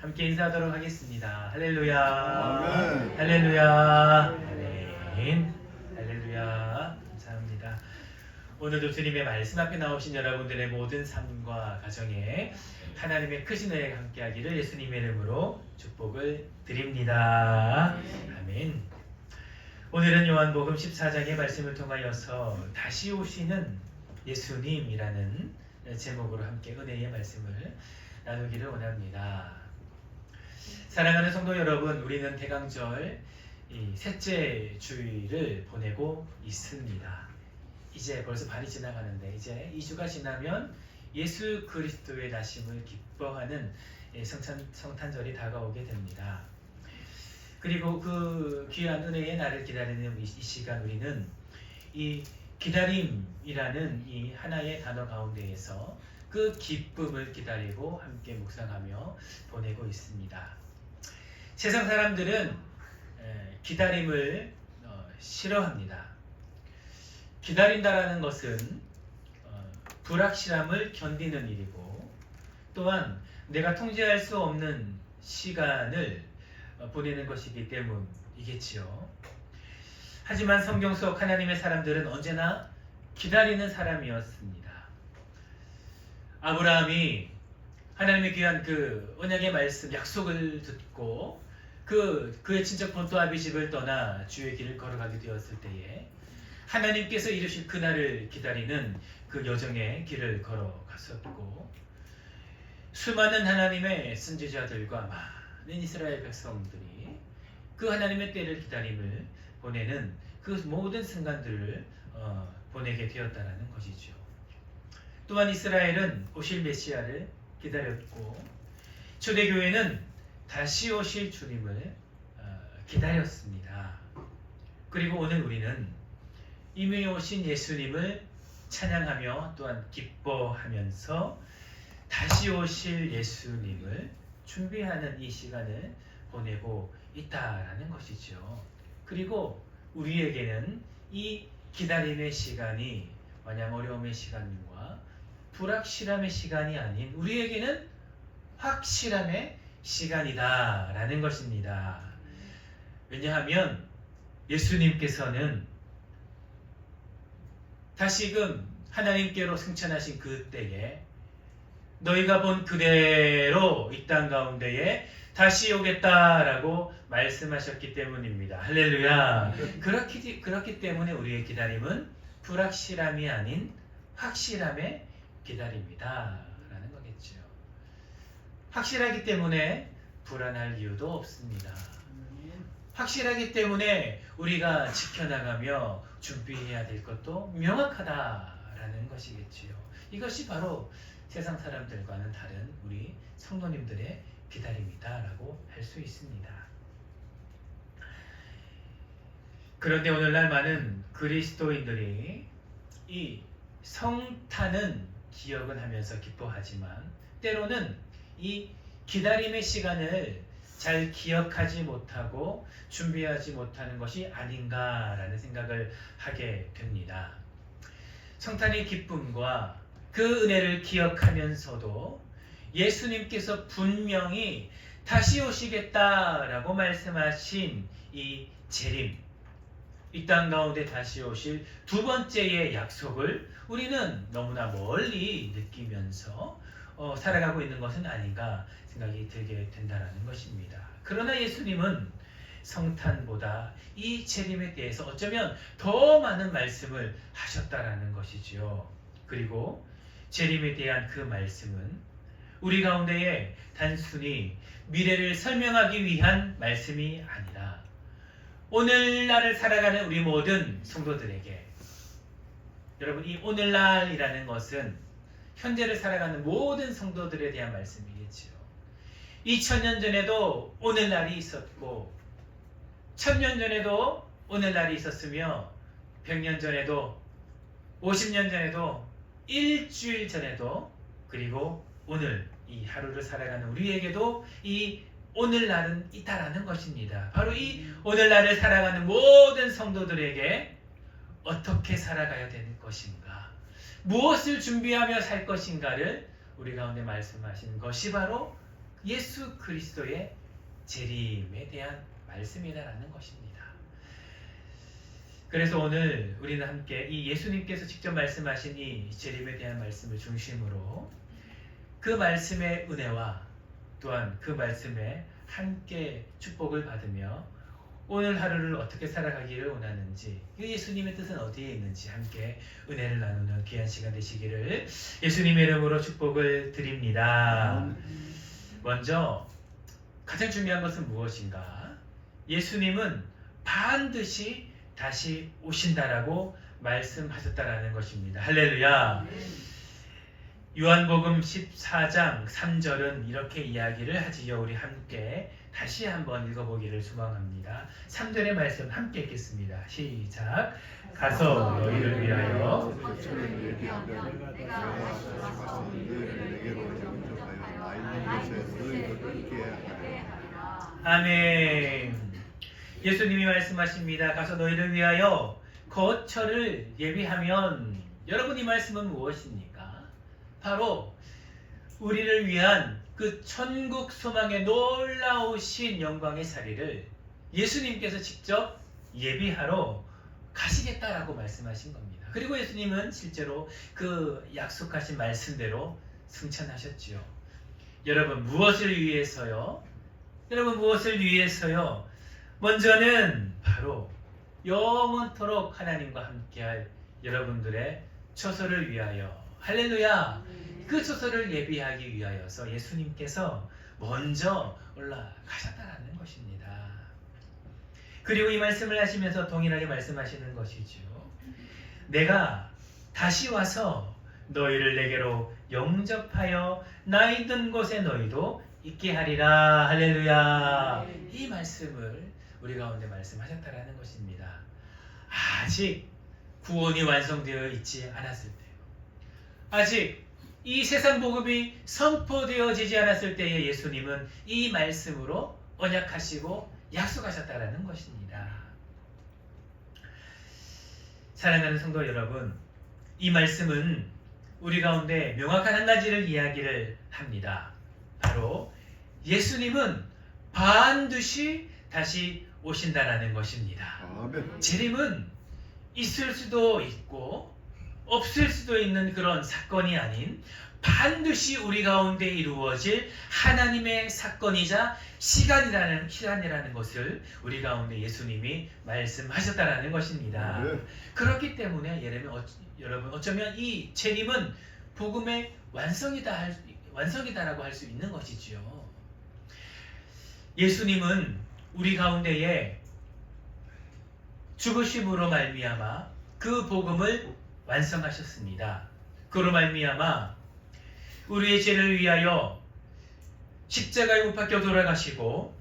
함께 인사하도록 하겠습니다. 할렐루야. 아멘. 할렐루야. 아멘. 할렐루야. 감사합니다. 오늘도 주님의 말씀 앞에 나오신 여러분들의 모든 삶과 가정에 하나님의 크신 은혜가 함께하기를 예수님의 이름으로 축복을 드립니다. 아멘. 오늘은 요한복음 14장의 말씀을 통하여서 다시 오시는 예수님이라는 제목으로 함께 은혜의 말씀을 나누기를 원합니다. 사랑하는 성도 여러분, 우리는 대강절 셋째 주일을 보내고 있습니다. 이제 벌써 반이 지나가는데 이제 2주가 지나면 예수 그리스도의 나심을 기뻐하는 성탄절이 다가오게 됩니다. 그리고 그 귀한 은혜의 날을 기다리는 이 시간 우리는 이 기다림이라는 이 하나의 단어 가운데에서 그 기쁨을 기다리고 함께 묵상하며 보내고 있습니다. 세상 사람들은 기다림을 싫어합니다. 기다린다라는 것은 불확실함을 견디는 일이고 또한 내가 통제할 수 없는 시간을 보내는 것이기 때문이겠지요. 하지만 성경 속 하나님의 사람들은 언제나 기다리는 사람이었습니다. 아브라함이 하나님의 귀한 그 언약의 말씀 약속을 듣고 그의 친척 본토 아비집을 떠나 주의 길을 걸어가게 되었을 때에 하나님께서 이루실 그날을 기다리는 그 여정의 길을 걸어갔었고 수많은 하나님의 선지자들과 많은 이스라엘 백성들이 그 하나님의 때를 기다림을 보내는 그 모든 순간들을 보내게 되었다는 것이죠. 또한 이스라엘은 오실 메시아를 기다렸고 초대교회는 다시 오실 주님을 기다렸습니다. 그리고 오늘 우리는 이미 오신 예수님을 찬양하며 또한 기뻐하면서 다시 오실 예수님을 준비하는 이 시간을 보내고 있다라는 것이죠. 그리고 우리에게는 이 기다림의 시간이 마냥 어려움의 시간과 불확실함의 시간이 아닌 우리에게는 확실함의 시간이다라는 것입니다. 왜냐하면 예수님께서는 다시금 하나님께로 승천하신 그 때에 너희가 본 그대로 이 땅 가운데에 다시 오겠다라고 말씀하셨기 때문입니다. 할렐루야. 그렇기 때문에 우리의 기다림은 불확실함이 아닌 확실함의 기다림이다 라는 거겠죠. 확실하기 때문에 불안할 이유도 없습니다. 확실하기 때문에 우리가 지켜나가며 준비해야 될 것도 명확하다라는 것이겠지요. 이것이 바로 세상 사람들과는 다른 우리 성도님들의 기다림이다라고 할 수 있습니다. 그런데 오늘날 많은 그리스도인들이 이 성탄은 기억은 하면서 기뻐하지만 때로는 이 기다림의 시간을 잘 기억하지 못하고 준비하지 못하는 것이 아닌가라는 생각을 하게 됩니다. 성탄의 기쁨과 그 은혜를 기억하면서도 예수님께서 분명히 다시 오시겠다라고 말씀하신 이 재림, 이 땅 가운데 다시 오실 두 번째의 약속을 우리는 너무나 멀리 느끼면서 살아가고 있는 것은 아닌가 생각이 들게 된다는 것입니다. 그러나 예수님은 성탄보다 이 재림에 대해서 어쩌면 더 많은 말씀을 하셨다라는 것이지요. 그리고 재림에 대한 그 말씀은 우리 가운데에 단순히 미래를 설명하기 위한 말씀이 아니라 오늘날을 살아가는 우리 모든 성도들에게, 여러분, 이 오늘날이라는 것은 현재를 살아가는 모든 성도들에 대한 말씀이겠지요. 2000년 전에도 오늘날이 있었고 1000년 전에도 오늘날이 있었으며 100년 전에도 50년 전에도 일주일 전에도 그리고 오늘 이 하루를 살아가는 우리에게도 이 오늘날은 있다라는 것입니다. 바로 이 오늘날을 살아가는 모든 성도들에게 어떻게 살아가야 되는 것인가, 무엇을 준비하며 살 것인가를 우리 가운데 말씀하신 것이 바로 예수 그리스도의 재림에 대한 말씀이다라는 것입니다. 그래서 오늘 우리는 함께 이 예수님께서 직접 말씀하신 이 재림에 대한 말씀을 중심으로 그 말씀의 은혜와 또한 그 말씀에 함께 축복을 받으며 오늘 하루를 어떻게 살아가기를 원하는지, 예수님의 뜻은 어디에 있는지 함께 은혜를 나누는 귀한 시간 되시기를 예수님의 이름으로 축복을 드립니다. 먼저 가장 중요한 것은 무엇인가? 예수님은 반드시 다시 오신다라고 말씀하셨다라는 것입니다. 할렐루야. 요한복음 14장 3절은 이렇게 이야기를 하지요. 우리 함께 다시 한번 읽어보기를 소망합니다. 3절의 말씀 함께 읽겠습니다. 시작. 가서 너희를 위하여 아멘. 예수님이 말씀하십니다. 가서 너희를 위하여 거처를 예비하면, 여러분 이 말씀은 무엇입니까? 바로 우리를 위한 그 천국 소망의 놀라우신 영광의 자리를 예수님께서 직접 예비하러 가시겠다라고 말씀하신 겁니다. 그리고 예수님은 실제로 그 약속하신 말씀대로 승천하셨지요. 여러분 무엇을 위해서요? 여러분 무엇을 위해서요? 먼저는 바로 영원토록 하나님과 함께할 여러분들의 처소를 위하여. 할렐루야. 그 처소를 예비하기 위하여서 예수님께서 먼저 올라가셨다는 것입니다. 그리고 이 말씀을 하시면서 동일하게 말씀하시는 것이죠. 내가 다시 와서 너희를 내게로 영접하여 나 있는 곳에 너희도 있게 하리라. 할렐루야. 이 말씀을 우리 가운데 말씀하셨다라는 것입니다. 아직 구원이 완성되어 있지 않았을 때요, 아직 이 세상 복음이 선포되어지지 않았을 때에 예수님은 이 말씀으로 언약하시고 약속하셨다라는 것입니다. 사랑하는 성도 여러분, 이 말씀은 우리 가운데 명확한 한 가지를 이야기를 합니다. 바로 예수님은 반드시 다시 오신다라는 것입니다. 아멘. 재림은 있을 수도 있고 없을 수도 있는 그런 사건이 아닌 반드시 우리 가운데 이루어질 하나님의 사건이자 시간이라는 것을 우리 가운데 예수님이 말씀하셨다라는 것입니다. 네. 그렇기 때문에 여러분 어쩌면 이 재림은 복음의 완성이다라고 할 수 있는 것이지요. 예수님은 우리 가운데에 죽으심으로 말미암아 그 복음을 완성하셨습니다. 그로 말미암아 우리의 죄를 위하여 십자가에 못 박혀 돌아가시고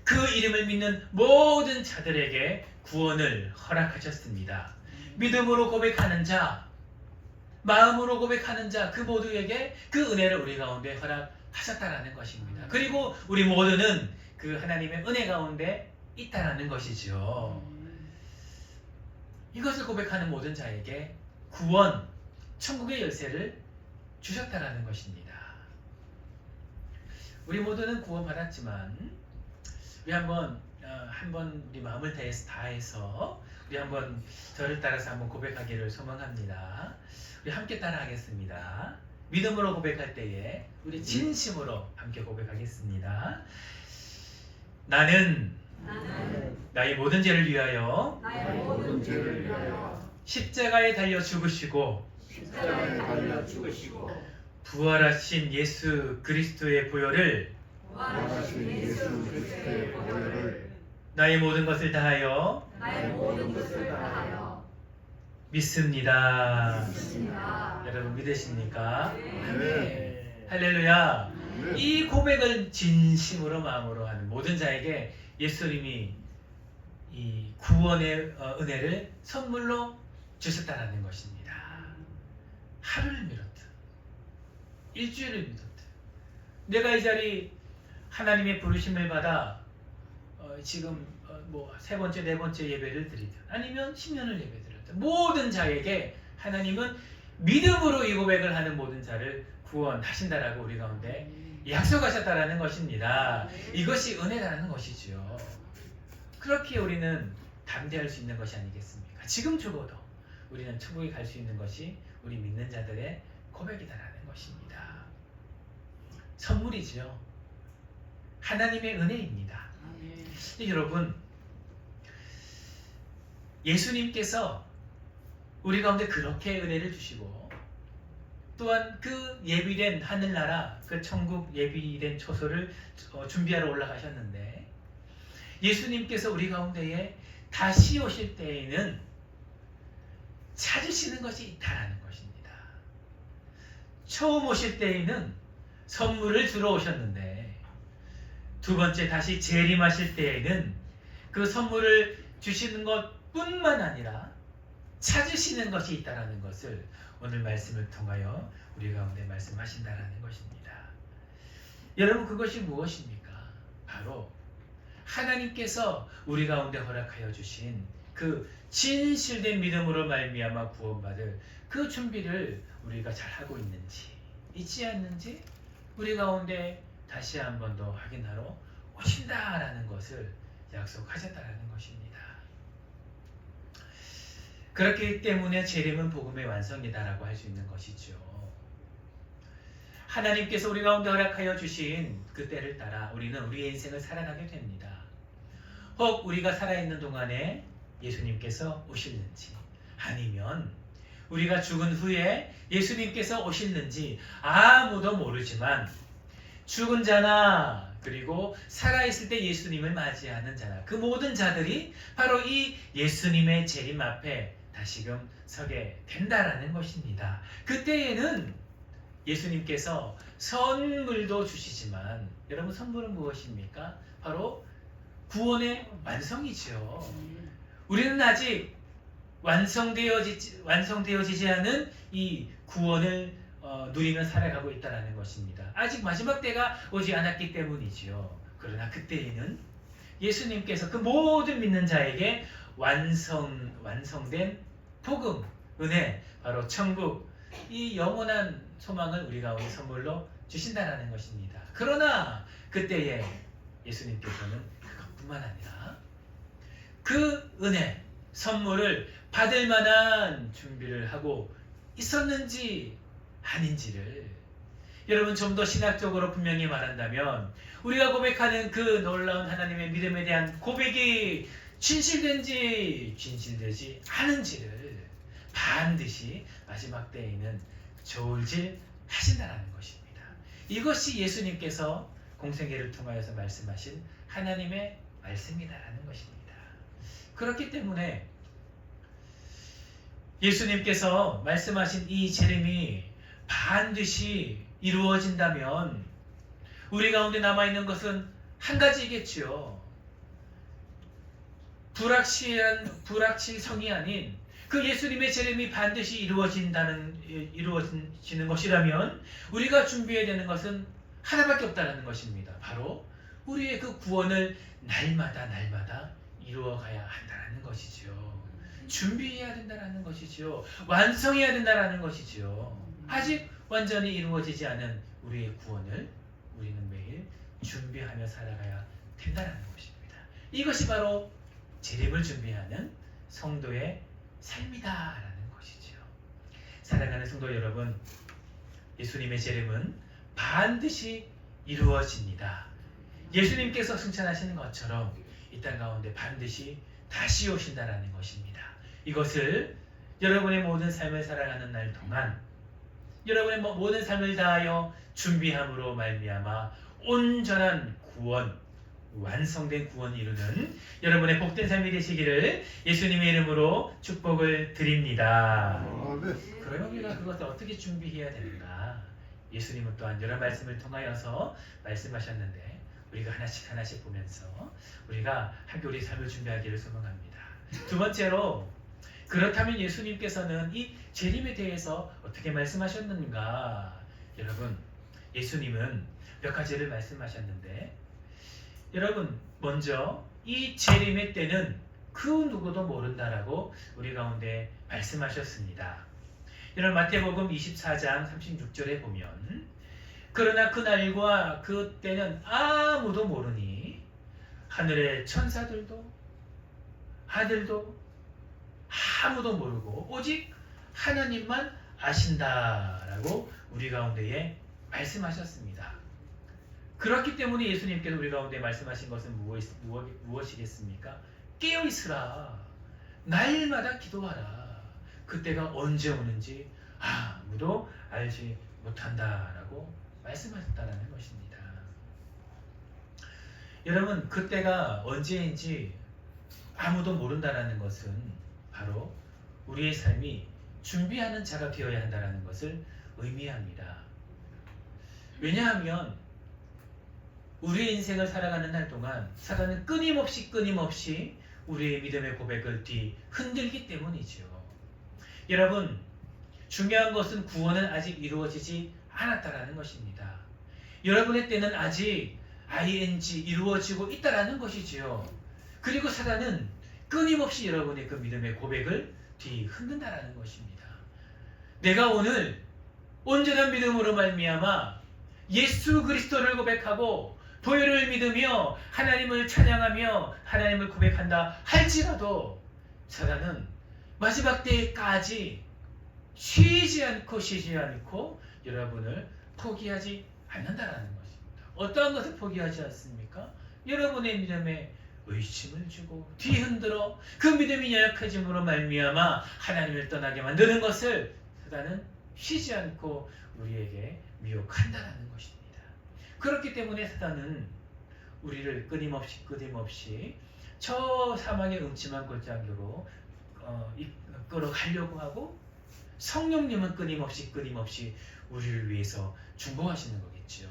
그 이름을 믿는 모든 자들에게 구원을 허락하셨습니다. 믿음으로 고백하는 자, 마음으로 고백하는 자, 그 모두에게 그 은혜를 우리 가운데 허락하셨다라는 것입니다. 그리고 우리 모두는 그 하나님의 은혜 가운데 있다라는 것이죠. 이것을 고백하는 모든 자에게 구원, 천국의 열쇠를 주셨다라는 것입니다. 우리 모두는 구원받았지만 우리 한번 우리 마음을 다해서 우리 한번 저를 따라서 한번 고백하기를 소망합니다. 우리 함께 따라하겠습니다. 믿음으로 고백할 때에 우리 진심으로 함께 고백하겠습니다. 나는 나의 모든 죄를 위하여 십자가에 달려 죽으시고 부활하신 예수 그리스도의 보혈을 나의 모든 것을 다하여 믿습니다. 여러분 믿으십니까? 네. 할렐루야. 네. 이 고백을 진심으로 마음으로 하는 모든 자에게 예수님이 이 구원의 은혜를 선물로 주셨다라는 것입니다. 하루를 미뤘든 일주일을 미뤘든 내가 이 자리 하나님의 부르심을 받아 지금 뭐 세 번째, 네 번째 예배를 드리든 아니면 10년을 예배 드렸든 모든 자에게 하나님은 믿음으로 이 고백을 하는 모든 자를 구원하신다라고 우리 가운데 약속하셨다라는 것입니다. 이것이 은혜라는 것이죠. 그렇게 우리는 담대할 수 있는 것이 아니겠습니까? 지금 죽어도 우리는 천국에 갈 수 있는 것이 우리 믿는 자들의 고백이다라는 것입니다. 선물이죠. 하나님의 은혜입니다. 여러분, 예수님께서 우리 가운데 그렇게 은혜를 주시고 또한 그 예비된 하늘나라, 그 천국 예비된 초소를 준비하러 올라가셨는데 예수님께서 우리 가운데에 다시 오실 때에는 찾으시는 것이 있다라는 것입니다. 처음 오실 때에는 선물을 주러 오셨는데 두 번째 다시 재림하실 때에는 그 선물을 주시는 것뿐만 아니라 찾으시는 것이 있다라는 것을 오늘 말씀을 통하여 우리 가운데 말씀하신다라는 것입니다. 여러분, 그것이 무엇입니까? 바로 하나님께서 우리 가운데 허락하여 주신 그 진실된 믿음으로 말미암아 구원받을 그 준비를 우리가 잘하고 있는지, 잊지 않는지 우리 가운데 다시 한 번 더 확인하러 오신다라는 것을 약속하셨다라는 것입니다. 그렇기 때문에 재림은 복음의 완성이다라고 할 수 있는 것이죠. 하나님께서 우리 가운데 허락하여 주신 그 때를 따라 우리는 우리의 인생을 살아가게 됩니다. 혹 우리가 살아있는 동안에 예수님께서 오실는지, 아니면 우리가 죽은 후에 예수님께서 오실는지 아무도 모르지만 죽은 자나 그리고 살아있을 때 예수님을 맞이하는 자나 그 모든 자들이 바로 이 예수님의 재림 앞에 다시금 서게 된다라는 것입니다. 그때에는 예수님께서 선물도 주시지만 여러분, 선물은 무엇입니까? 바로 구원의 완성이죠. 우리는 아직 완성되어지지 않은 이 구원을 누리며 살아가고 있다는 것입니다. 아직 마지막 때가 오지 않았기 때문이지요. 그러나 그때에는 예수님께서 그 모든 믿는 자에게 완성된 복음, 은혜, 바로 천국, 이 영원한 소망을 우리 가운데 선물로 주신다는 것입니다. 그러나 그때에 예수님께서는 그것뿐만 아니라 그 은혜, 선물을 받을 만한 준비를 하고 있었는지 아닌지를 여러분, 좀 더 신학적으로 분명히 말한다면 우리가 고백하는 그 놀라운 하나님의 믿음에 대한 고백이 진실된지 진실되지 않은지를 반드시 마지막 때에는 저울질 하신다는 것입니다. 이것이 예수님께서 공생애를 통하여서 말씀하신 하나님의 말씀이다라는 것입니다. 그렇기 때문에 예수님께서 말씀하신 이 재림이 반드시 이루어진다면 우리 가운데 남아있는 것은 한 가지이겠지요. 불확실성이 아닌 그 예수님의 재림이 반드시 이루어지는 것이라면 우리가 준비해야 되는 것은 하나밖에 없다는 것입니다. 바로 우리의 그 구원을 날마다 이루어가야 한다는 것이죠. 준비해야 된다는 것이죠. 완성해야 된다는 것이죠. 아직 완전히 이루어지지 않은 우리의 구원을 우리는 매일 준비하며 살아가야 된다는 것입니다. 이것이 바로 재림을 준비하는 성도의 삶이다라는 것이죠. 사랑하는 성도 여러분, 예수님의 재림은 반드시 이루어집니다. 예수님께서 승천하시는 것처럼 이 땅 가운데 반드시 다시 오신다라는 것입니다. 이것을 여러분의 모든 삶을 살아가는 날 동안 여러분의 모든 삶을 다하여 준비함으로 말미암아 온전한 구원, 완성된 구원을 이루는 여러분의 복된 삶이 되시기를 예수님의 이름으로 축복을 드립니다. 그러면 우리가 그것을 어떻게 준비해야 되는가? 예수님은 또한 여러 말씀을 통하여서 말씀하셨는데 우리가 하나씩 보면서 우리가 함께 우리 삶을 준비하기를 소망합니다. 두 번째로, 그렇다면 예수님께서는 이 재림에 대해서 어떻게 말씀하셨는가? 여러분, 예수님은 몇 가지를 말씀하셨는데 여러분, 먼저 이 재림의 때는 그 누구도 모른다라고 우리 가운데 말씀하셨습니다. 여러분, 마태복음 24장 36절에 보면 그러나 그날과 그때는 아무도 모르니 하늘의 천사들도 아들도 아무도 모르고 오직 하나님만 아신다라고 우리 가운데에 말씀하셨습니다. 그렇기 때문에 예수님께서 우리 가운데 말씀하신 것은 무엇이겠습니까? 깨어있으라. 날마다 기도하라. 그때가 언제 오는지 아무도 알지 못한다라고 말씀하셨다는 것입니다. 여러분, 그때가 언제인지 아무도 모른다라는 것은 바로 우리의 삶이 준비하는 자가 되어야 한다는 것을 의미합니다. 왜냐하면 우리의 인생을 살아가는 날 동안 사단은 끊임없이 우리의 믿음의 고백을 흔들기 때문이죠. 여러분, 중요한 것은 구원은 아직 이루어지지 않았다라는 것입니다. 여러분의 때는 아직 ing 이루어지고 있다라는 것이지요. 그리고 사단은 끊임없이 여러분의 그 믿음의 고백을 흔든다라는 것입니다. 내가 오늘 온전한 믿음으로 말미암아 예수 그리스도를 고백하고 보혈을 믿으며 하나님을 찬양하며 하나님을 고백한다 할지라도 사단은 마지막 때까지 쉬지 않고 여러분을 포기하지 않는다라는 것입니다. 어떠한 것을 포기하지 않습니까? 여러분의 믿음에 의심을 주고 뒤흔들어 그 믿음이 연약해짐으로 말미암아 하나님을 떠나게 만드는 것을 사단은 쉬지 않고 우리에게 미혹한다라는 것입니다. 그렇기 때문에 사단은 우리를 끊임없이 저 사망의 음침한 골짜기로 이끌어가려고 하고 성령님은 끊임없이 우리를 위해서 중보하시는 거겠죠.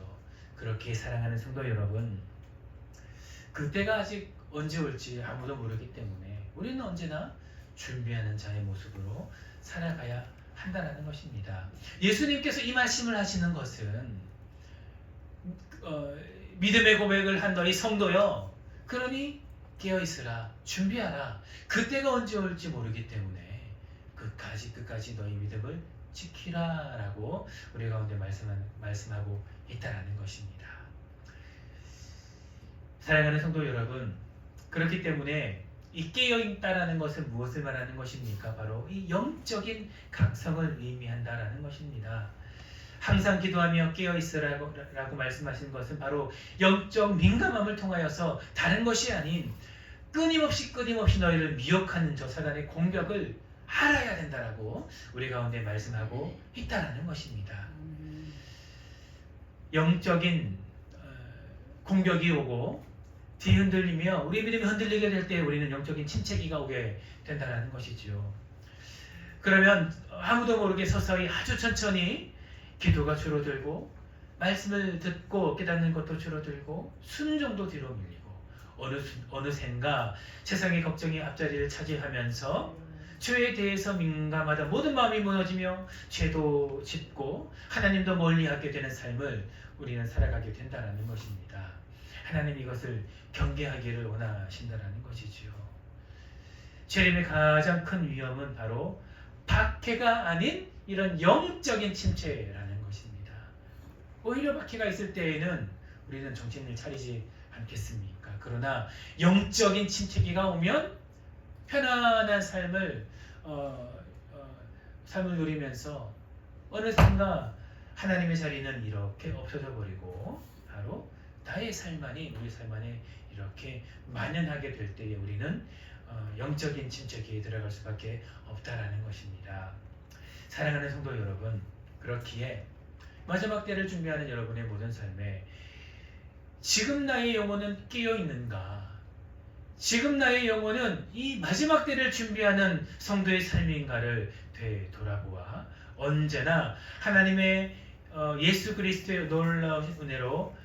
그렇게 사랑하는 성도 여러분, 그때가 아직 언제 올지 아무도 모르기 때문에 우리는 언제나 준비하는 자의 모습으로 살아가야 한다는 것입니다. 예수님께서 이 말씀을 하시는 것은 믿음의 고백을 한 너희 성도여, 그러니 깨어있으라, 준비하라. 그때가 언제 올지 모르기 때문에 끝까지 너희 믿음을 지키라 라고 우리 가운데 말씀하고 있다는 것입니다. 사랑하는 성도 여러분, 그렇기 때문에 이 깨어있다라는 것은 무엇을 말하는 것입니까? 바로 이 영적인 각성을 의미한다라는 것입니다. 항상 기도하며 깨어있으라고 말씀하신 것은 바로 영적 민감함을 통하여서 다른 것이 아닌 끊임없이 너희를 미혹하는 저 사단의 공격을 알아야 된다라고 우리 가운데 말씀하고 있다라는 것입니다. 영적인 공격이 오고 뒤흔들리며 우리 믿음이 흔들리게 될 때 우리는 영적인 침체기가 오게 된다는 것이지요. 그러면 아무도 모르게 서서히 아주 천천히 기도가 줄어들고 말씀을 듣고 깨닫는 것도 줄어들고 순종도 뒤로 밀리고 어느샌가 세상의 걱정이 앞자리를 차지하면서 죄에 대해서 민감하다 모든 마음이 무너지며 죄도 짓고 하나님도 멀리하게 되는 삶을 우리는 살아가게 된다는 것입니다. 하나님 이것을 경계하기를 원하신다는 것이지요. 죄림의 가장 큰 위험은 바로 박해가 아닌 이런 영적인 침체라는 것입니다. 오히려 박해가 있을 때에는 우리는 정신을 차리지 않겠습니까? 그러나 영적인 침체기가 오면 편안한 삶을 누리면서 어느샌가 하나님의 자리는 이렇게 없어져 버리고 바로 나의 삶 안에 우리 삶 안에 이렇게 만연하게 될 때에 우리는 영적인 침체기에 들어갈 수밖에 없다라는 것입니다. 사랑하는 성도 여러분, 그렇기에 마지막 때를 준비하는 여러분의 모든 삶에 지금 나의 영혼은 깨어 있는가? 지금 나의 영혼은 이 마지막 때를 준비하는 성도의 삶인가를 되돌아보아 언제나 하나님의 예수 그리스도의 놀라운 은혜로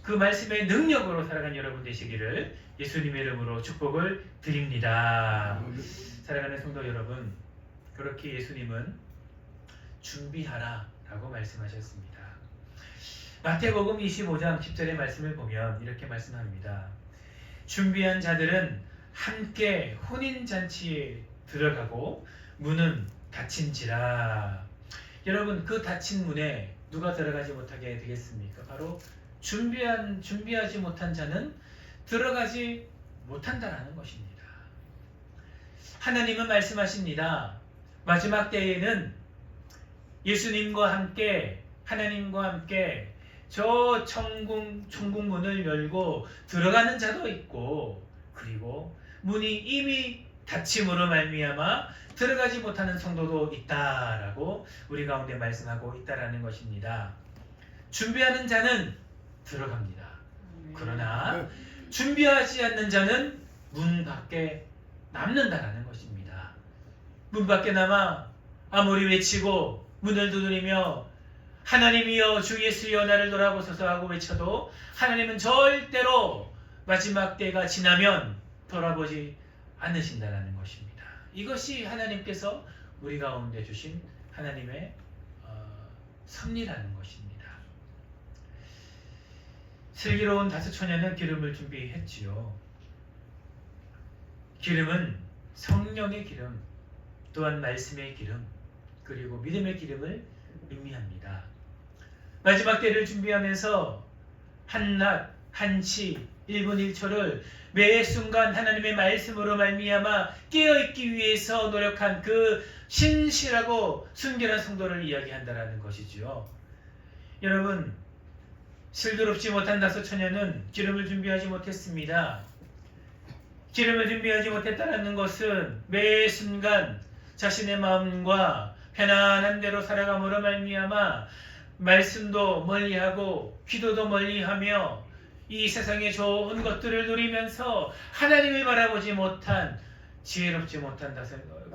그 말씀의 능력으로 살아가는 여러분 되시기를 예수님의 이름으로 축복을 드립니다. 사랑하는 성도 여러분, 그렇게 예수님은 준비하라 라고 말씀하셨습니다. 마태복음 25장 10절의 말씀을 보면 이렇게 말씀합니다. 준비한 자들은 함께 혼인잔치에 들어가고 문은 닫힌지라. 여러분, 그 닫힌 문에 누가 들어가지 못하게 되겠습니까? 바로 준비하지 못한 자는 들어가지 못한다라는 것입니다. 하나님은 말씀하십니다. 마지막 때에는 예수님과 함께 하나님과 함께 저 천국문을 열고 들어가는 자도 있고, 그리고 문이 이미 닫힘으로 말미암아 들어가지 못하는 성도도 있다라고 우리 가운데 말씀하고 있다라는 것입니다. 준비하는 자는 들어갑니다. 그러나 준비하지 않는 자는 문 밖에 남는다라는 것입니다. 문 밖에 남아 아무리 외치고 문을 두드리며 하나님이여 주 예수여 나를 돌아보소서 하고 외쳐도 하나님은 절대로 마지막 때가 지나면 돌아보지 않으신다라는 것입니다. 이것이 하나님께서 우리 가운데 주신 하나님의 섭리라는 것입니다. 슬기로운 다섯 처녀는 기름을 준비했지요. 기름은 성령의 기름, 또한 말씀의 기름, 그리고 믿음의 기름을 의미합니다. 마지막 때를 준비하면서 한낮, 한시, 1분 1초를 매 순간 하나님의 말씀으로 말미암아 깨어있기 위해서 노력한 그 신실하고 순결한 성도를 이야기한다라는 것이지요. 여러분, 슬기롭지 못한 다섯 처녀는 기름을 준비하지 못했습니다. 기름을 준비하지 못했다는 것은 매 순간 자신의 마음과 편안한 대로 살아감으로 말미암아 말씀도 멀리하고 기도도 멀리하며 이 세상의 좋은 것들을 누리면서 하나님을 바라보지 못한 지혜롭지 못한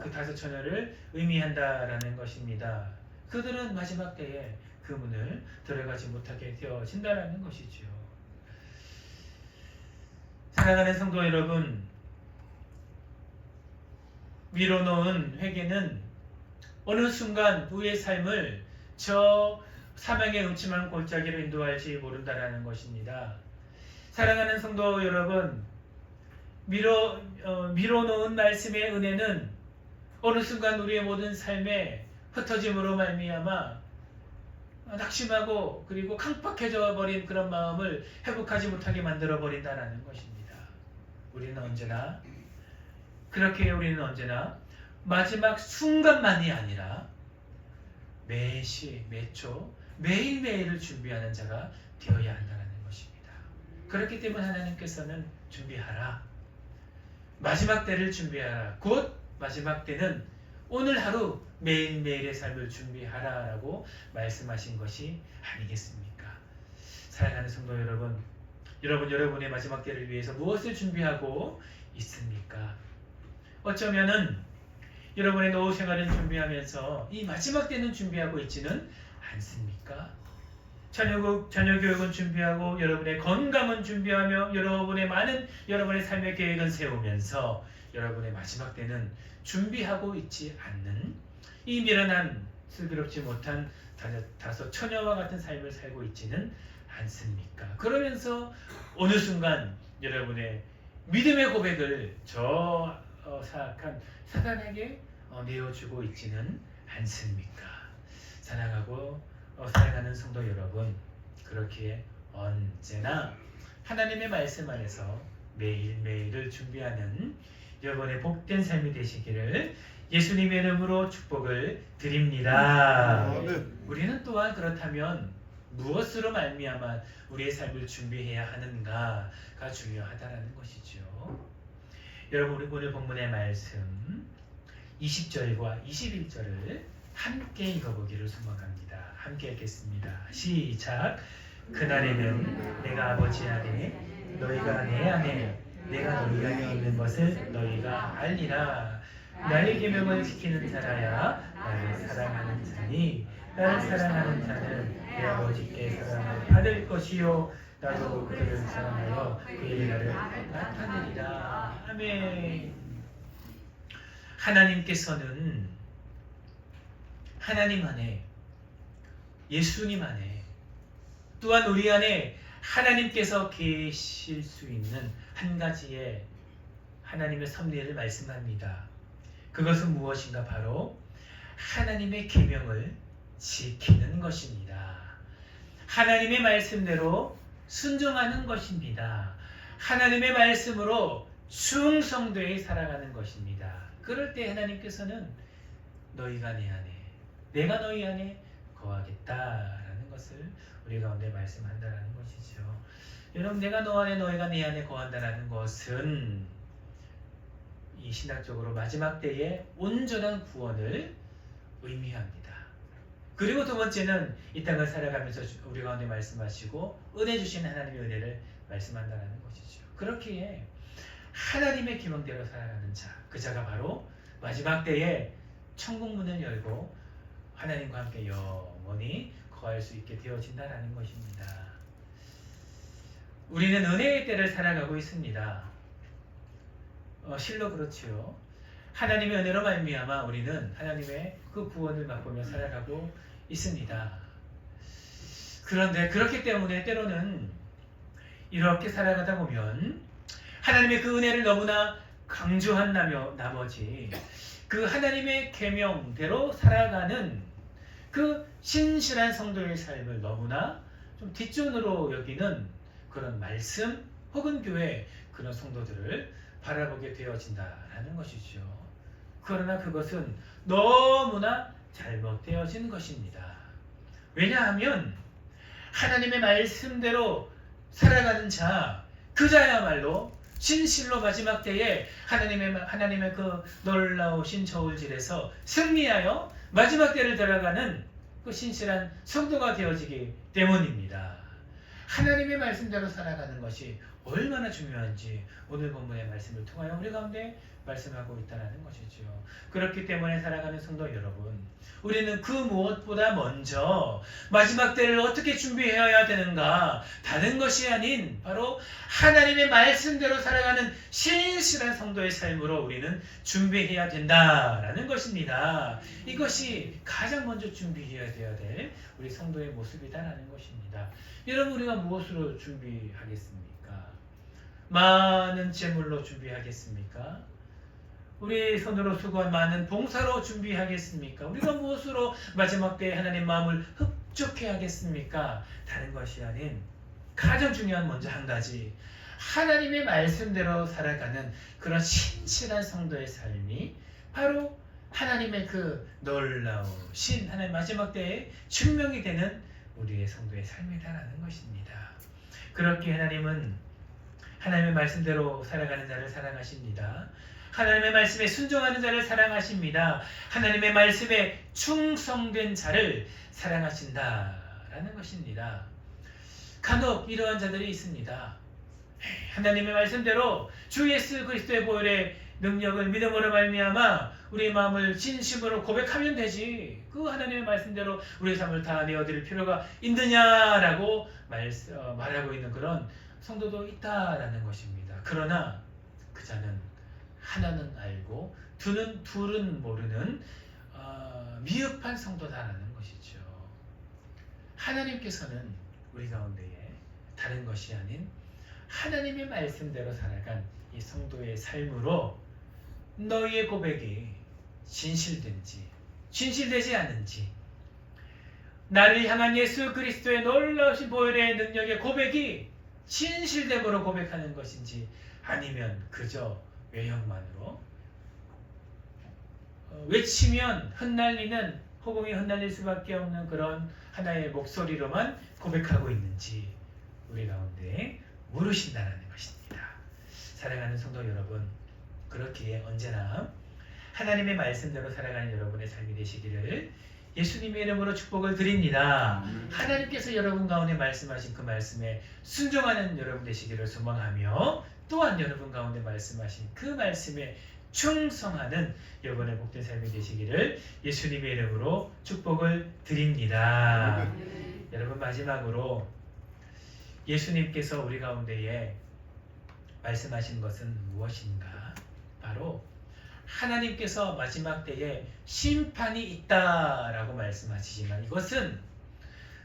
그 다섯 처녀를 의미한다라는 것입니다. 그들은 마지막 때에 그 문을 들어가지 못하게 되어진다라는 것이죠. 사랑하는 성도 여러분, 미뤄놓은 회개는 어느 순간 우리의 삶을 저 사망의 음침한 골짜기로 인도할지 모른다라는 것입니다. 사랑하는 성도 여러분, 미뤄놓은 말씀의 은혜는 어느 순간 우리의 모든 삶에 흩어짐으로 말미암아 낙심하고 그리고 강팍해져 버린 그런 마음을 회복하지 못하게 만들어 버린다라는 것입니다. 우리는 언제나 마지막 순간만이 아니라 매시 매초 매일매일을 준비하는 자가 되어야 한다는 것입니다. 그렇기 때문에 하나님께서는 준비하라, 마지막 때를 준비하라, 곧 마지막 때는 오늘 하루 매일매일의 삶을 준비하라 라고 말씀하신 것이 아니겠습니까? 사랑하는 성도 여러분, 여러분의 마지막 때를 위해서 무엇을 준비하고 있습니까? 어쩌면은 여러분의 노후 생활을 준비하면서 이 마지막 때는 준비하고 있지는 않습니까? 자녀 교육은 준비하고 여러분의 건강은 준비하며 여러분의 삶의 계획은 세우면서 여러분의 마지막 때는 준비하고 있지 않는 이 미련한 슬기롭지 못한 다섯 처녀와 같은 삶을 살고 있지는 않습니까? 그러면서 어느 순간 여러분의 믿음의 고백을 사악한 사단에게 내어주고 있지는 않습니까? 사랑하는 성도 여러분, 그렇게 언제나 하나님의 말씀 안에서 매일매일을 준비하는 여러분의 복된 삶이 되시기를 예수님의 이름으로 축복을 드립니다. 우리는 또한 그렇다면 무엇으로 말미암아 우리의 삶을 준비해야 하는가가 중요하다는 것이죠. 여러분, 오늘 본문의 말씀 20절과 21절을 함께 읽어보기를 소망합니다. 함께 읽겠습니다. 시작. 그날에는 내가 아버지 안에 너희가 내 안에 내가 너희 안에 있는 것을 너희가 알리라. 나의 계명을 지키는 자라야 나를 사랑하는 자니 나를 사랑하는 자는 내 아버지께 사랑을 받을 것이요 나도 그들을 사랑하여 그의 나를 나타내리라. 아멘. 하나님께서는 하나님 안에, 예수님 안에, 또한 우리 안에 하나님께서 계실 수 있는 한 가지의 하나님의 섭리를 말씀합니다. 그것은 무엇인가? 바로 하나님의 계명을 지키는 것입니다. 하나님의 말씀대로 순종하는 것입니다. 하나님의 말씀으로 충성되게 살아가는 것입니다. 그럴 때 하나님께서는 너희가 내 안에, 내가 너희 안에 거하겠다라는 것을 우리 가운데 말씀한다라는 것이죠. 여러분, 내가 너 안에, 너희가 내 안에 거한다라는 것은 이 신학적으로 마지막 때의 온전한 구원을 의미합니다. 그리고 두 번째는 이 땅을 살아가면서 우리 가운데 말씀하시고 은혜 주신 하나님의 은혜를 말씀한다는 것이죠. 그렇기에 하나님의 계명대로 살아가는 자, 그 자가 바로 마지막 때에 천국 문을 열고 하나님과 함께 영원히 거할 수 있게 되어진다는 것입니다. 우리는 은혜의 때를 살아가고 있습니다. 실로 그렇지요. 하나님의 은혜로 말미암아 우리는 하나님의 그 구원을 맛보며 살아가고 있습니다. 그런데 그렇기 때문에 때로는 이렇게 살아가다 보면 하나님의 그 은혜를 너무나 강조한 나머지 그 하나님의 계명대로 살아가는 그 신실한 성도의 삶을 너무나 좀 뒷전으로 여기는 그런 말씀 혹은 교회 그런 성도들을 바라보게 되어진다라는 것이죠. 그러나 그것은 너무나 잘못되어진 것입니다. 왜냐하면 하나님의 말씀대로 살아가는 자, 그 자야말로 진실로 마지막 때에 하나님의 그 놀라우신 저울질에서 승리하여 마지막 때를 들어가는 그 신실한 성도가 되어지기 때문입니다. 하나님의 말씀대로 살아가는 것이 얼마나 중요한지 오늘 본문의 말씀을 통하여 우리 가운데 말씀하고 있다는 것이죠. 그렇기 때문에 살아가는 성도 여러분, 우리는 그 무엇보다 먼저 마지막 때를 어떻게 준비해야 되는가, 다른 것이 아닌 바로 하나님의 말씀대로 살아가는 신실한 성도의 삶으로 우리는 준비해야 된다라는 것입니다. 이것이 가장 먼저 준비해야 될 우리 성도의 모습이다라는 것입니다. 여러분, 우리가 무엇으로 준비하겠습니까? 많은 재물로 준비하겠습니까? 우리 손으로 수고한 많은 봉사로 준비하겠습니까? 우리가 무엇으로 마지막 때에 하나님 마음을 흡족해 하겠습니까? 다른 것이 아닌 가장 중요한 먼저 한 가지, 하나님의 말씀대로 살아가는 그런 신실한 성도의 삶이 바로 하나님의 그 놀라우신 하나님 마지막 때에 증명이 되는 우리의 성도의 삶이다라는 것입니다. 그렇게 하나님은 하나님의 말씀대로 살아가는 자를 사랑하십니다. 하나님의 말씀에 순종하는 자를 사랑하십니다. 하나님의 말씀에 충성된 자를 사랑하신다라는 것입니다. 간혹 이러한 자들이 있습니다. 하나님의 말씀대로 주 예수 그리스도의 보혈의 능력을 믿음으로 말미암아 우리의 마음을 진심으로 고백하면 되지, 그 하나님의 말씀대로 우리의 삶을 다 내어드릴 필요가 있느냐라고 말하고 있는 그런 성도도 있다라는 것입니다. 그러나 그 자는 하나는 알고 둘은 모르는 미흡한 성도다라는 것이죠. 하나님께서는 우리 가운데에 다른 것이 아닌 하나님의 말씀대로 살아간 이 성도의 삶으로 너희의 고백이 진실된지 진실되지 않은지, 나를 향한 예수 그리스도의 놀라우신 보혈의 능력의 고백이 진실됨으로 고백하는 것인지, 아니면 그저 외형만으로 외치면 흩날리는, 호공이 흩날릴 수밖에 없는 그런 하나의 목소리로만 고백하고 있는지 우리 가운데 모르신다는 것입니다. 사랑하는 성도 여러분, 그렇기에 언제나 하나님의 말씀대로 살아가는 여러분의 삶이 되시기를 예수님의 이름으로 축복을 드립니다. 하나님께서 여러분 가운데 말씀하신 그 말씀에 순종하는 여러분 되시기를 소망하며, 또한 여러분 가운데 말씀하신 그 말씀에 충성하는 여러분의 복된 삶이 되시기를 예수님의 이름으로 축복을 드립니다. 여러분, 마지막으로 예수님께서 우리 가운데에 말씀하신 것은 무엇인가? 바로 하나님께서 마지막 때에 심판이 있다라고 말씀하시지만, 이것은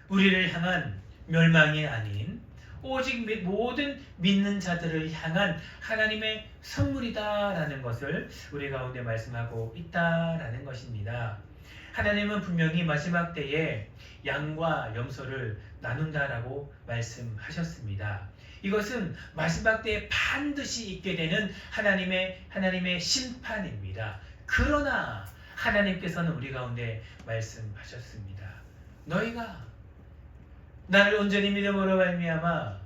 우리를 향한 멸망이 아닌 오직 모든 믿는 자들을 향한 하나님의 선물이다라는 것을 우리 가운데 말씀하고 있다라는 것입니다. 하나님은 분명히 마지막 때에 양과 염소를 나눈다라고 말씀하셨습니다. 이것은 마지막 때에 반드시 있게 되는 하나님의 심판입니다. 그러나 하나님께서는 우리 가운데 말씀하셨습니다. 너희가 나를 온전히 믿음으로 말미암아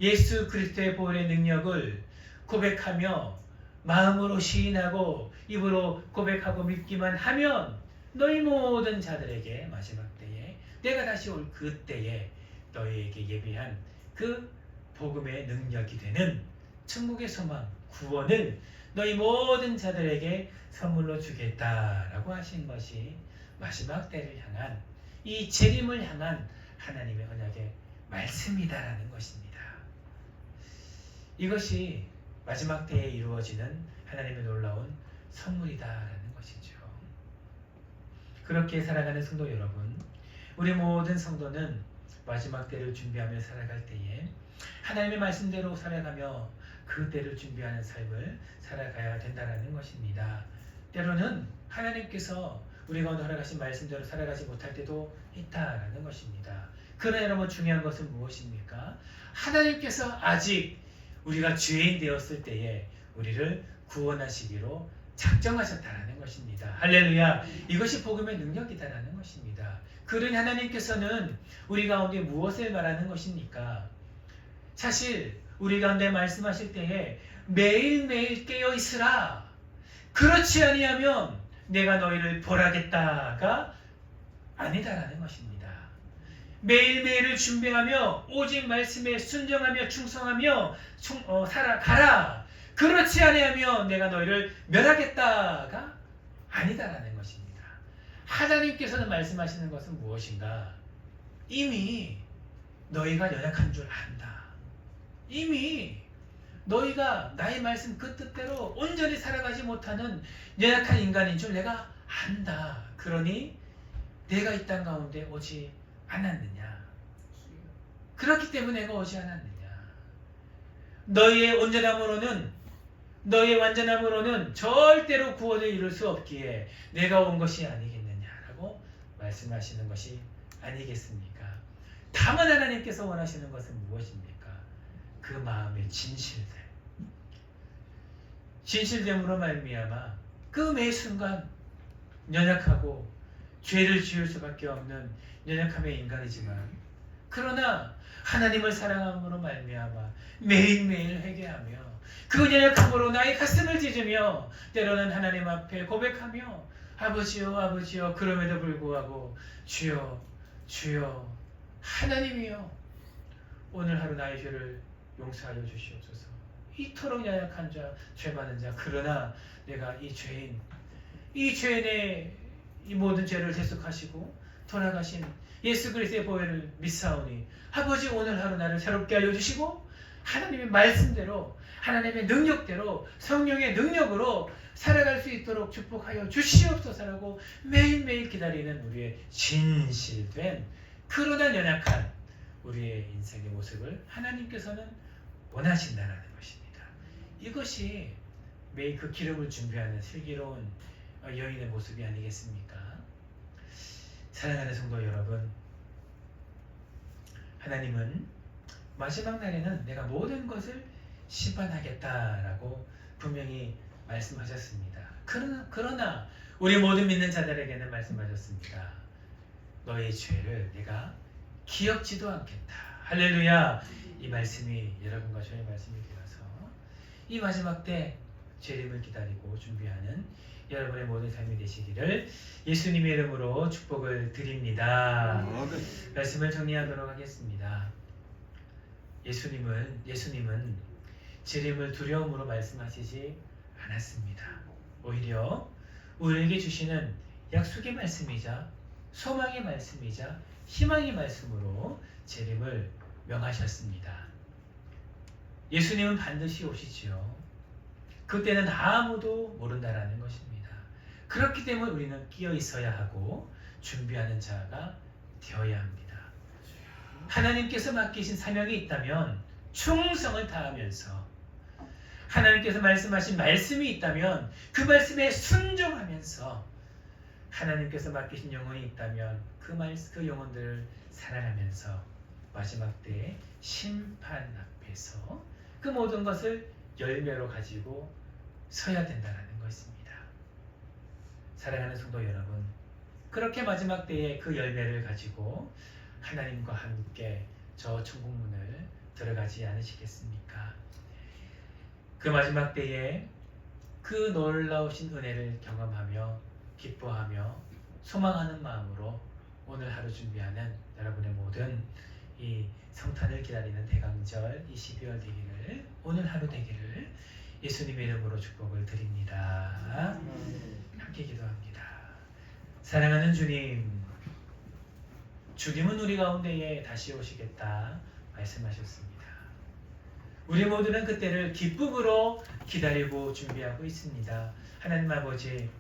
예수 그리스도의 보혈의 능력을 고백하며 마음으로 시인하고 입으로 고백하고 믿기만 하면 너희 모든 자들에게 마지막 때에 내가 다시 올 그때에 너희에게 예비한 그 복음의 능력이 되는 천국의 소망, 구원을 너희 모든 자들에게 선물로 주겠다라고 하신 것이 마지막 때를 향한 이 재림을 향한 하나님의 언약의 말씀이다라는 것입니다. 이것이 마지막 때에 이루어지는 하나님의 놀라운 선물이다라는 것이죠. 그렇게 살아가는 성도 여러분, 우리 모든 성도는 마지막 때를 준비하며 살아갈 때에 하나님의 말씀대로 살아가며 그 때를 준비하는 삶을 살아가야 된다는 것입니다. 때로는 하나님께서 우리 가운데 허락하신 말씀대로 살아가지 못할 때도 있다라는 것입니다. 그러나 여러분 중요한 것은 무엇입니까? 하나님께서 아직 우리가 죄인 되었을 때에 우리를 구원하시기로 작정하셨다라는 것입니다. 할렐루야. 이것이 복음의 능력이다라는 것입니다. 그러니 하나님께서는 우리 가운데 무엇을 말하는 것입니까? 사실 우리 가운데 말씀하실 때에 매일매일 깨어 있으라. 그렇지 아니하면 내가 너희를 벌하겠다가 아니다라는 것입니다. 매일매일을 준비하며 오직 말씀에 순종하며 충성하며 살아가라. 그렇지 아니하면 내가 너희를 멸하겠다가 아니다라는 것입니다. 하나님께서는 말씀하시는 것은 무엇인가? 이미 너희가 연약한 줄 안다. 이미 너희가 나의 말씀 그 뜻대로 온전히 살아가지 못하는 연약한 인간인 줄 내가 안다. 그러니 내가 이 땅 가운데 오지 않았느냐. 그렇기 때문에 내가 오지 않았느냐. 너희의 온전함으로는 너희의 완전함으로는 절대로 구원을 이룰 수 없기에 내가 온 것이 아니겠느냐라고 말씀하시는 것이 아니겠습니까? 다만 하나님께서 원하시는 것은 무엇입니까? 그 마음의 진실됨으로 말미암아 그 매 순간 연약하고 죄를 지을 수밖에 없는 연약함의 인간이지만 그러나 하나님을 사랑함으로 말미암아 매일매일 회개하며 그 연약함으로 나의 가슴을 찢으며 때로는 하나님 앞에 고백하며 아버지여 아버지여 그럼에도 불구하고 주여 주여 하나님이여 오늘 하루 나의 죄를 용서하여 주시옵소서. 이토록 연약한 자, 죄 많은 자, 그러나 내가 이 죄인의 이 모든 죄를 대속하시고 돌아가신 예수 그리스도의 보혈을 믿사오니 아버지 오늘 하루 나를 새롭게 알려주시고 하나님의 말씀대로 하나님의 능력대로 성령의 능력으로 살아갈 수 있도록 축복하여 주시옵소서라고 매일매일 기다리는 우리의 진실된 그러나 연약한 우리의 인생의 모습을 하나님께서는 원하신다는 것입니다. 이것이 매일 그 기름을 준비하는 슬기로운 여인의 모습이 아니겠습니까? 사랑하는 성도 여러분, 하나님은 마지막 날에는 내가 모든 것을 심판하겠다라고 분명히 말씀하셨습니다. 그러나 우리 모든 믿는 자들에게는 말씀하셨습니다. 너의 죄를 내가 기억지도 않겠다. 할렐루야. 이 말씀이 여러분과 저의 말씀이 되어서 이 마지막 때 재림을 기다리고 준비하는 여러분의 모든 삶이 되시기를 예수님의 이름으로 축복을 드립니다. 말씀을 정리하도록 하겠습니다. 예수님은 재림을 두려움으로 말씀하시지 않았습니다. 오히려 우리에게 주시는 약속의 말씀이자 소망의 말씀이자 희망의 말씀으로 재림을 명하셨습니다. 예수님은 반드시 오시지요. 그때는 아무도 모른다라는 것입니다. 그렇기 때문에 우리는 끼어 있어야 하고 준비하는 자가 되어야 합니다. 하나님께서 맡기신 사명이 있다면 충성을 다하면서 하나님께서 말씀하신 말씀이 있다면 그 말씀에 순종하면서 하나님께서 맡기신 영혼이 있다면 그 영혼들을 사랑하면서 마지막 때에 심판 앞에서 그 모든 것을 열매로 가지고 서야 된다는 것입니다. 사랑하는 성도 여러분, 그렇게 마지막 때에 그 열매를 가지고 하나님과 함께 저 천국문을 들어가지 않으시겠습니까? 그 마지막 때에 그 놀라우신 은혜를 경험하며 기뻐하며 소망하는 마음으로 오늘 하루 준비하는 여러분의 모든 이 성탄을 기다리는 대강절 이 12월 되기를, 오늘 하루 되기를 예수님의 이름으로 축복을 드립니다. 함께 기도합니다. 사랑하는 주님, 주님은 우리 가운데에 다시 오시겠다 말씀하셨습니다. 우리 모두는 그때를 기쁨으로 기다리고 준비하고 있습니다. 하나님 아버지,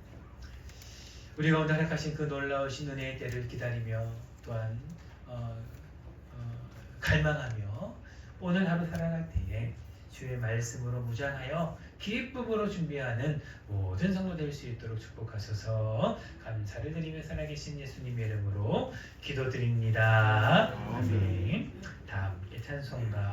우리 가운데 허락하신 그 놀라우신 은혜의 때를 기다리며 또한 갈망하며 오늘 하루 살아갈 때에 주의 말씀으로 무장하여 기쁨으로 준비하는 모든 성도 될 수 있도록 축복하소서. 감사를 드리며 살아계신 예수님의 이름으로 기도드립니다. 아멘. 다 함께 찬송가